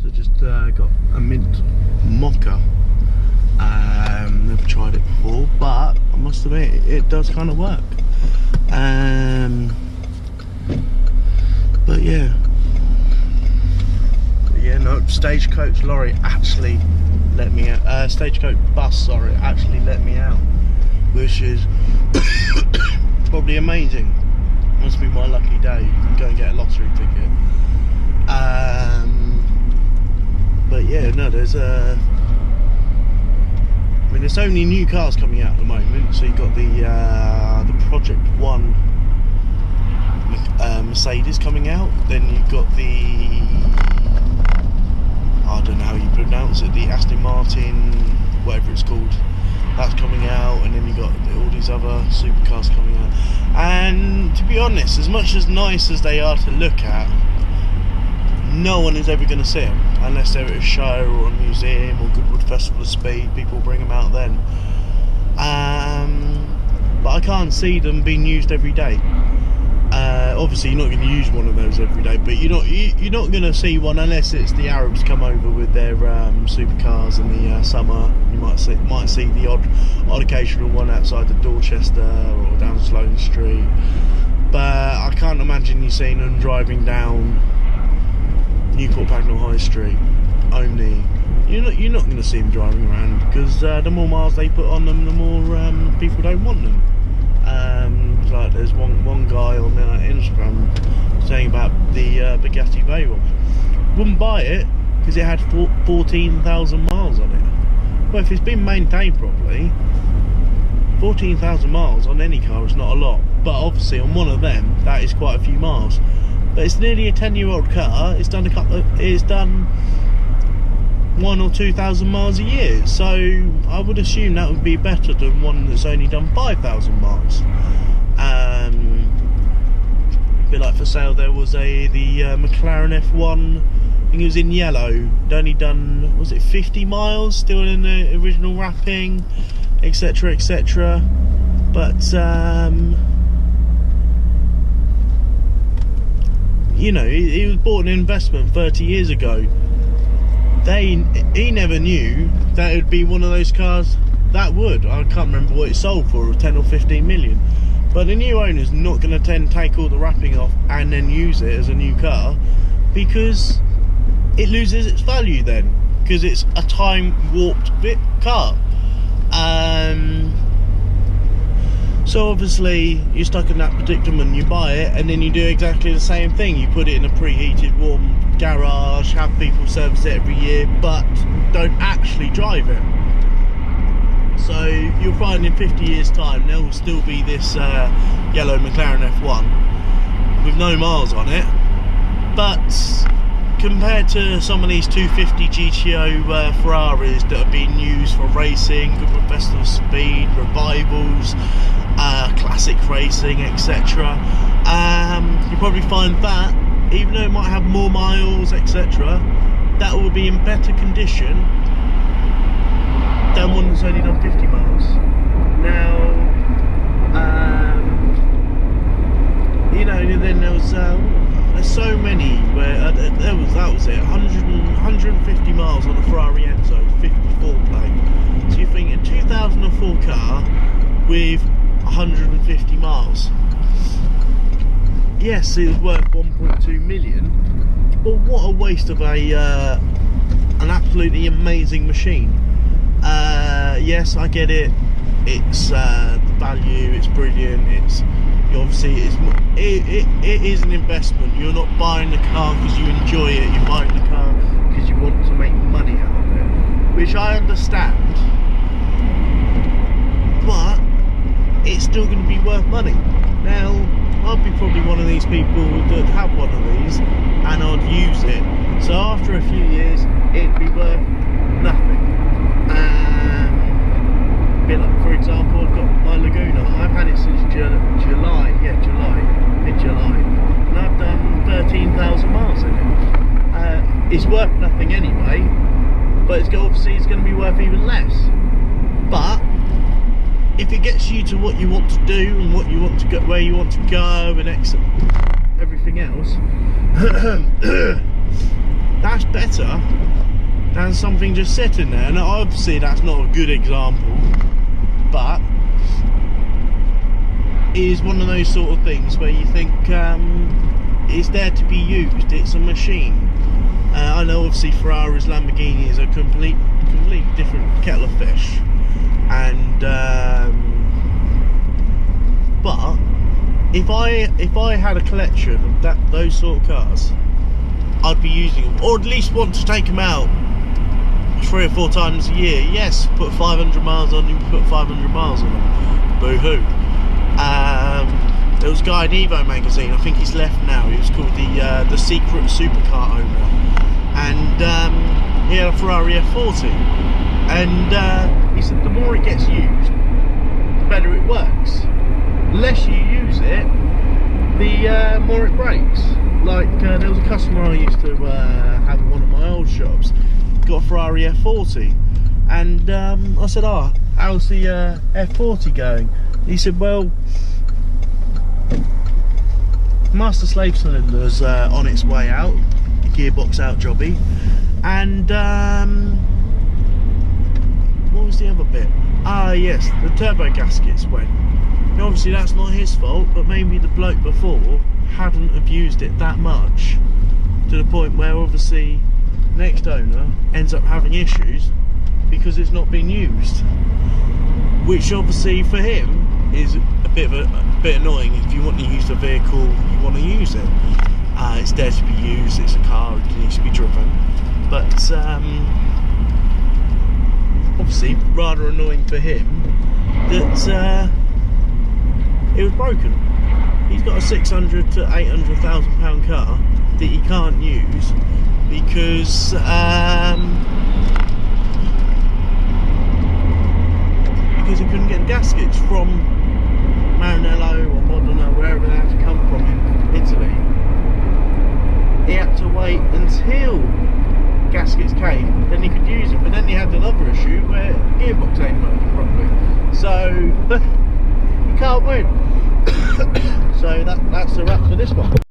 So just got a mint mocha. Never tried it before, but I must admit it does kind of work. But yeah. No, stagecoach lorry actually let me out. Stagecoach bus, sorry, actually let me out, which is probably amazing. Must be my lucky day. Go and get a lottery ticket. But yeah, no, there's I mean, there's only new cars coming out at the moment. So you got the Project One Mercedes coming out. Then you've got the, I don't know how you pronounce it, the Aston Martin, whatever it's called. That's coming out, and then you got all these other supercars coming out. And to be honest, as much as nice as they are to look at, no one is ever going to see them unless they're at a show or a museum or Goodwood Festival of Speed. People bring them out then. But I can't see them being used every day. Obviously, you're not going to use one of those every day, but you're not going to see one unless it's the Arabs come over with their supercars in the summer. You might see the odd occasional one outside the Dorchester or down Sloane Street. But I can't imagine you seeing them driving down Newport Pagnell High Street only. You're not going to see them driving around, because the more miles they put on them, the more people don't want them. Like there's one guy on Instagram saying about the Bugatti Veyron. Wouldn't buy it because it had 14,000 miles on it. Well, if it's been maintained properly, 14,000 miles on any car is not a lot. But obviously on one of them, that is quite a few miles. But it's nearly a 10-year-old car. It's done 1,000 or 2,000 miles a year. So I would assume that would be better than one that's only done 5,000 miles. A bit like for sale, there was the McLaren F1. I think it was in yellow. It only done, was it 50 miles? Still in the original wrapping, etc., etc. But you know, he was bought an investment 30 years ago. He never knew that it would be one of those cars that would. I can't remember what it sold for, 10 or 15 million. But the new owner's not going to take all the wrapping off and then use it as a new car, because it loses its value then, because it's a time warped car. So obviously you're stuck in that predicament. You buy it and then you do exactly the same thing. You put it in a preheated, warm garage, have people service it every year, but don't actually drive it. So you'll find in 50 years time there will still be this yellow McLaren F1 with no miles on it. But compared to some of these 250 GTO Ferraris that are being used for racing, Goodwood Festival of Speed, revivals, classic racing, etc., you probably find that, even though it might have more miles, etc., that will be in better condition than one that's only done 50 miles. Now, you know, then there was there's so many where that was it, 150 miles on a Ferrari Enzo 54 plate. So you're thinking a 2004 car with 150 miles. Yes, it was worth 1.2 million, but what a waste of an absolutely amazing machine. Yes, I get it. It's the value. It's brilliant. It's obviously it is an investment. You're not buying the car because you enjoy it. You're buying the car because you want to make money out of it, which I understand. But it's still going to be worth money. Now, I'd be probably one of these people that have one of these and I'd use it. So after a few years, it'd be worth nothing. Like, for example, I've got my Laguna. I've had it since July, mid-July, and I've done 13,000 miles in it. It's worth nothing anyway, but obviously it's going to be worth even less. But if it gets you to what you want to do and what you want to go, where you want to go, and everything else, that much better than something just sitting there. And obviously that's not a good example, but it is one of those sort of things where you think it's there to be used. It's a machine. I know obviously Ferraris, Lamborghinis are completely different kettle of fish, and but if I had a collection of those sort of cars, I'd be using them, or at least want to take them out 3 or 4 times a year. Yes, put 500 miles on them, put 500 miles on them. Boo hoo. There was a guy in Evo magazine, I think he's left now, he was called the Secret Supercar Owner, and he had a Ferrari F40, and he said the more it gets used, the better it works. The less you use it, the more it breaks. Like there was a customer I used to have in one of my old shops, got a Ferrari F40, and I said, oh, how's the F40 going? He said, well, master slave cylinder's on its way out, gearbox out jobby, and what was the other bit? Ah yes, the turbo gaskets went. Now, obviously that's not his fault, but maybe the bloke before hadn't have used it that much, to the point where obviously next owner ends up having issues because it's not been used, which obviously for him is a bit annoying. If you want to use a vehicle, you want to use it. It's there to be used, it's a car, it needs to be driven, but obviously rather annoying for him that it was broken. He's got a 600 to 800,000 pound car that he can't use because he couldn't get the gaskets from Maranello or Modena, wherever they had to come from in Italy. He had to wait until gaskets came, then he could use it, but then he had another issue where the gearbox ain't working properly, so you can't win. So that's a wrap for this one.